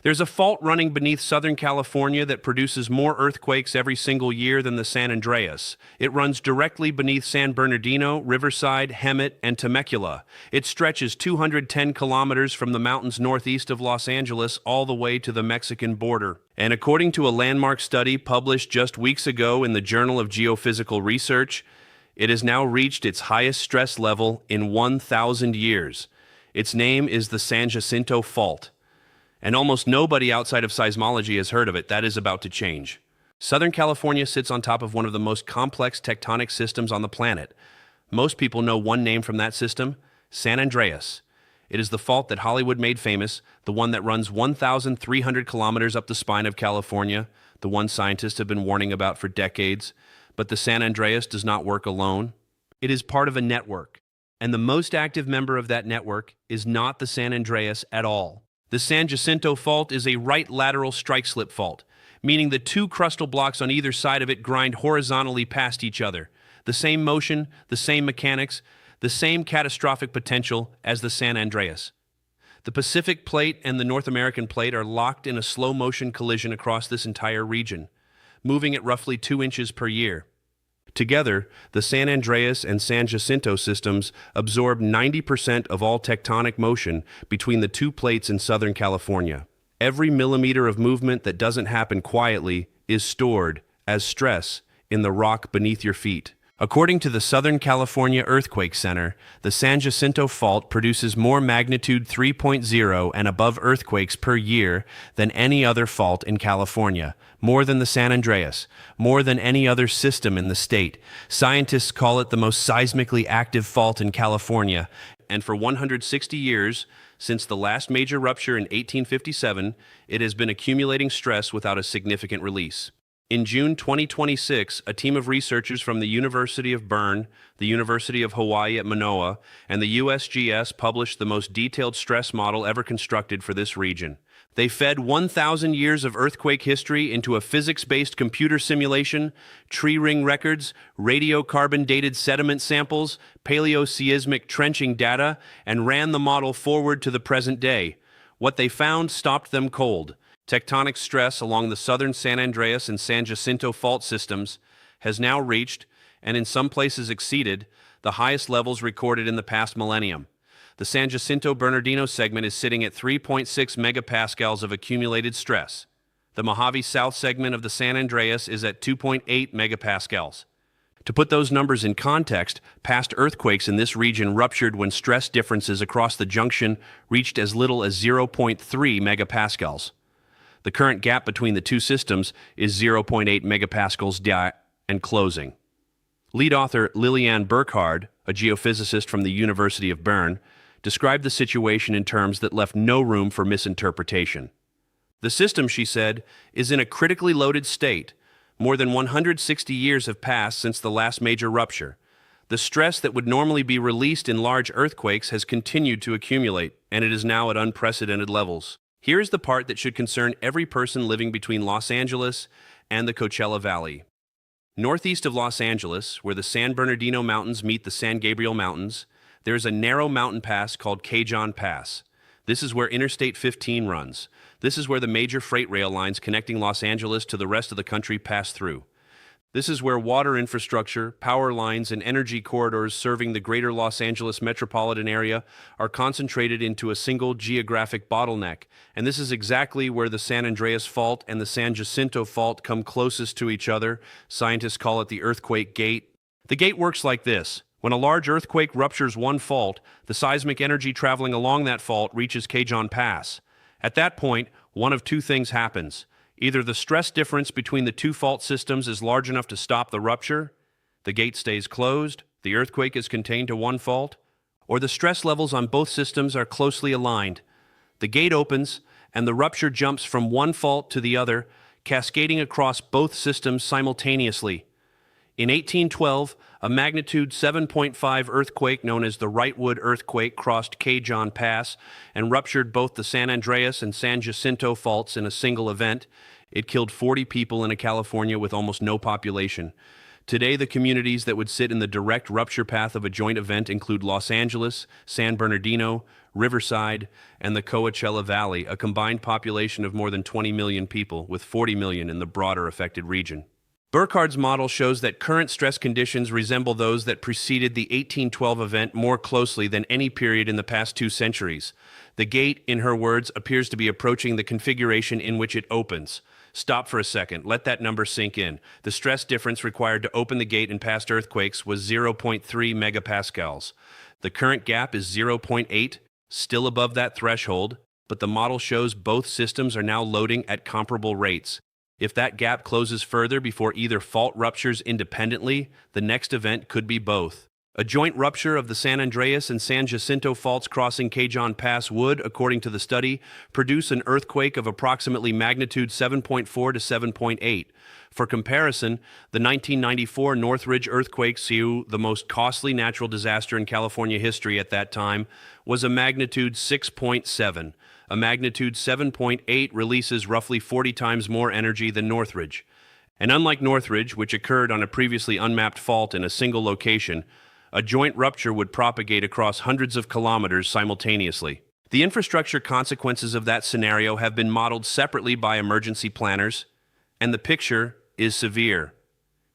There's a fault running beneath Southern California that produces more earthquakes every single year than the San Andreas. It runs directly beneath San Bernardino, Riverside, Hemet, and Temecula. It stretches 210 kilometers from the mountains northeast of Los Angeles all the way to the Mexican border. And according to a landmark study published just weeks ago in the Journal of Geophysical Research, it has now reached its highest stress level in 1,000 years. Its name is the San Jacinto Fault. And almost nobody outside of seismology has heard of it. That is about to change. Southern California sits on top of one of the most complex tectonic systems on the planet. Most people know one name from that system, San Andreas. It is the fault that Hollywood made famous, the one that runs 1,300 kilometers up the spine of California, the one scientists have been warning about for decades. But the San Andreas does not work alone. It is part of a network. And the most active member of that network is not the San Andreas at all. The San Jacinto Fault is a right lateral strike-slip fault, meaning the two crustal blocks on either side of it grind horizontally past each other. The same motion, the same mechanics, the same catastrophic potential as the San Andreas. The Pacific Plate and the North American Plate are locked in a slow-motion collision across this entire region, moving at roughly 2 inches per year. Together, the San Andreas and San Jacinto systems absorb 90% of all tectonic motion between the two plates in Southern California. Every millimeter of movement that doesn't happen quietly is stored as stress in the rock beneath your feet. According to the Southern California Earthquake Center, the San Jacinto Fault produces more magnitude 3.0 and above earthquakes per year than any other fault in California, more than the San Andreas, more than any other system in the state. Scientists call it the most seismically active fault in California, and for 160 years, since the last major rupture in 1857, it has been accumulating stress without a significant release. In June 2026, a team of researchers from the University of Bern, the University of Hawaii at Manoa, and the USGS published the most detailed stress model ever constructed for this region. They fed 1,000 years of earthquake history into a physics-based computer simulation, tree ring records, radiocarbon-dated sediment samples, paleoseismic trenching data, and ran the model forward to the present day. What they found stopped them cold. Tectonic stress along the southern San Andreas and San Jacinto fault systems has now reached, and in some places exceeded, the highest levels recorded in the past millennium. The San Jacinto Bernardino segment is sitting at 3.6 megapascals of accumulated stress. The Mojave South segment of the San Andreas is at 2.8 megapascals. To put those numbers in context, past earthquakes in this region ruptured when stress differences across the junction reached as little as 0.3 megapascals. The current gap between the two systems is 0.8 megapascals and closing. Lead author Liliane Burkhardt, a geophysicist from the University of Bern, described the situation in terms that left no room for misinterpretation. The system, she said, is in a critically loaded state. More than 160 years have passed since the last major rupture. The stress that would normally be released in large earthquakes has continued to accumulate, and it is now at unprecedented levels. Here is the part that should concern every person living between Los Angeles and the Coachella Valley. Northeast of Los Angeles, where the San Bernardino Mountains meet the San Gabriel Mountains, there is a narrow mountain pass called Cajon Pass. This is where Interstate 15 runs. This is where the major freight rail lines connecting Los Angeles to the rest of the country pass through. This is where water infrastructure, power lines, and energy corridors serving the greater Los Angeles metropolitan area are concentrated into a single geographic bottleneck, and this is exactly where the San Andreas Fault and the San Jacinto Fault come closest to each other. Scientists call it the earthquake gate. The gate works like this. When a large earthquake ruptures one fault, the seismic energy traveling along that fault reaches Cajon Pass. At that point, one of two things happens. Either the stress difference between the two fault systems is large enough to stop the rupture, the gate stays closed, the earthquake is contained to one fault, or the stress levels on both systems are closely aligned. The gate opens, and the rupture jumps from one fault to the other, cascading across both systems simultaneously. In 1812, a magnitude 7.5 earthquake known as the Wrightwood earthquake crossed Cajon Pass and ruptured both the San Andreas and San Jacinto faults in a single event. It killed 40 people in a California with almost no population. Today, the communities that would sit in the direct rupture path of a joint event include Los Angeles, San Bernardino, Riverside, and the Coachella Valley, a combined population of more than 20 million people, with 40 million in the broader affected region. Burckhardt model shows that current stress conditions resemble those that preceded the 1812 event more closely than any period in the past 2 centuries. The gate, in her words, appears to be approaching the configuration in which it opens. Stop for a second. Let that number sink in. The stress difference required to open the gate in past earthquakes was 0.3 megapascals. The current gap is 0.8, still above that threshold, but the model shows both systems are now loading at comparable rates. If that gap closes further before either fault ruptures independently, the next event could be both. A joint rupture of the San Andreas and San Jacinto faults crossing Cajon Pass would, according to the study, produce an earthquake of approximately magnitude 7.4 to 7.8. For comparison, the 1994 Northridge earthquake, the most costly natural disaster in California history at that time, was a magnitude 6.7. A magnitude 7.8 releases roughly 40 times more energy than Northridge. And unlike Northridge, which occurred on a previously unmapped fault in a single location, a joint rupture would propagate across hundreds of kilometers simultaneously. The infrastructure consequences of that scenario have been modeled separately by emergency planners, and the picture is severe.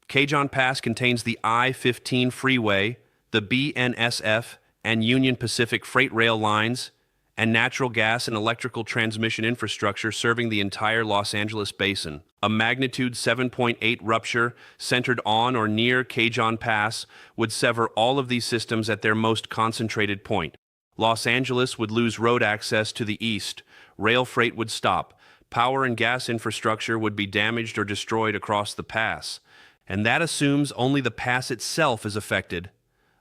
Cajon Pass contains the I-15 freeway, the BNSF and Union Pacific freight rail lines, and natural gas and electrical transmission infrastructure serving the entire Los Angeles basin. A magnitude 7.8 rupture centered on or near Cajon Pass would sever all of these systems at their most concentrated point. Los Angeles would lose road access to the east, rail freight would stop, power and gas infrastructure would be damaged or destroyed across the pass. And that assumes only the pass itself is affected.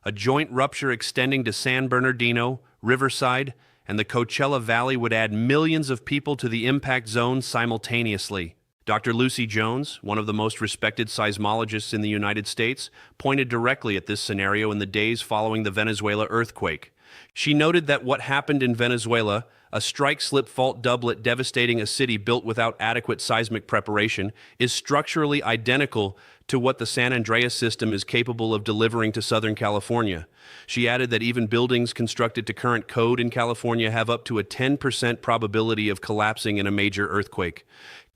A joint rupture extending to San Bernardino, Riverside, and the Coachella Valley would add millions of people to the impact zone simultaneously. Dr. Lucy Jones, one of the most respected seismologists in the United States, pointed directly at this scenario in the days following the Venezuela earthquake. She noted that what happened in Venezuela, a strike-slip fault doublet devastating a city built without adequate seismic preparation, is structurally identical to what the San Andreas system is capable of delivering to Southern California. She added that even buildings constructed to current code in California have up to a 10% probability of collapsing in a major earthquake.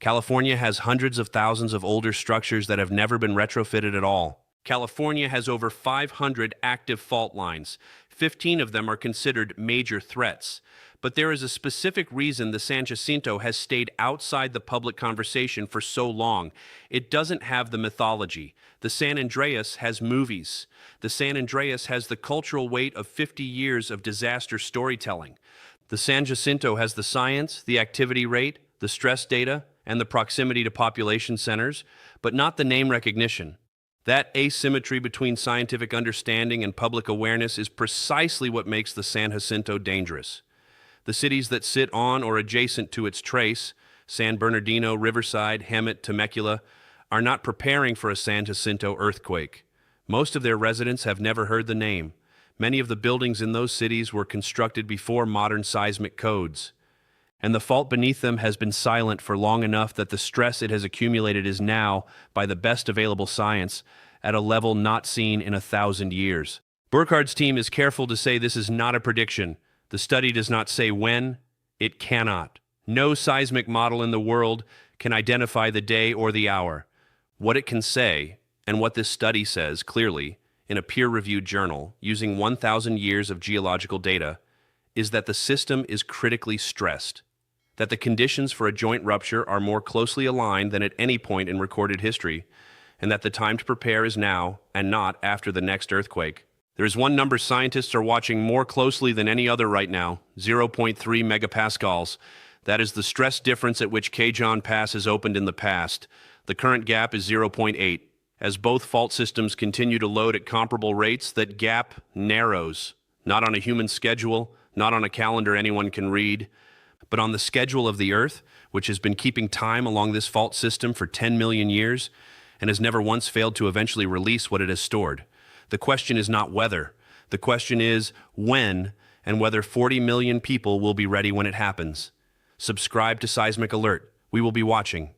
California has hundreds of thousands of older structures that have never been retrofitted at all. California has over 500 active fault lines. 15 of them are considered major threats. But there is a specific reason the San Jacinto has stayed outside the public conversation for so long. It doesn't have the mythology. The San Andreas has movies. The San Andreas has the cultural weight of 50 years of disaster storytelling. The San Jacinto has the science, the activity rate, the stress data, and the proximity to population centers, but not the name recognition. That asymmetry between scientific understanding and public awareness is precisely what makes the San Jacinto dangerous. The cities that sit on or adjacent to its trace, San Bernardino, Riverside, Hemet, Temecula, are not preparing for a San Jacinto earthquake. Most of their residents have never heard the name. Many of the buildings in those cities were constructed before modern seismic codes. And the fault beneath them has been silent for long enough that the stress it has accumulated is now, by the best available science, at a level not seen in 1,000 years. Burckhardt's team is careful to say this is not a prediction. The study does not say when. It cannot. No seismic model in the world can identify the day or the hour. What it can say, and what this study says clearly, in a peer-reviewed journal, using 1,000 years of geological data, is that the system is critically stressed, that the conditions for a joint rupture are more closely aligned than at any point in recorded history, and that the time to prepare is now and not after the next earthquake. There is one number scientists are watching more closely than any other right now, 0.3 megapascals. That is the stress difference at which Cajon Pass has opened in the past. The current gap is 0.8. As both fault systems continue to load at comparable rates, that gap narrows, not on a human schedule, not on a calendar anyone can read, but on the schedule of the Earth, which has been keeping time along this fault system for 10 million years and has never once failed to eventually release what it has stored. The question is not whether. The question is when, and whether 40 million people will be ready when it happens. Subscribe to Seismic Alert. We will be watching.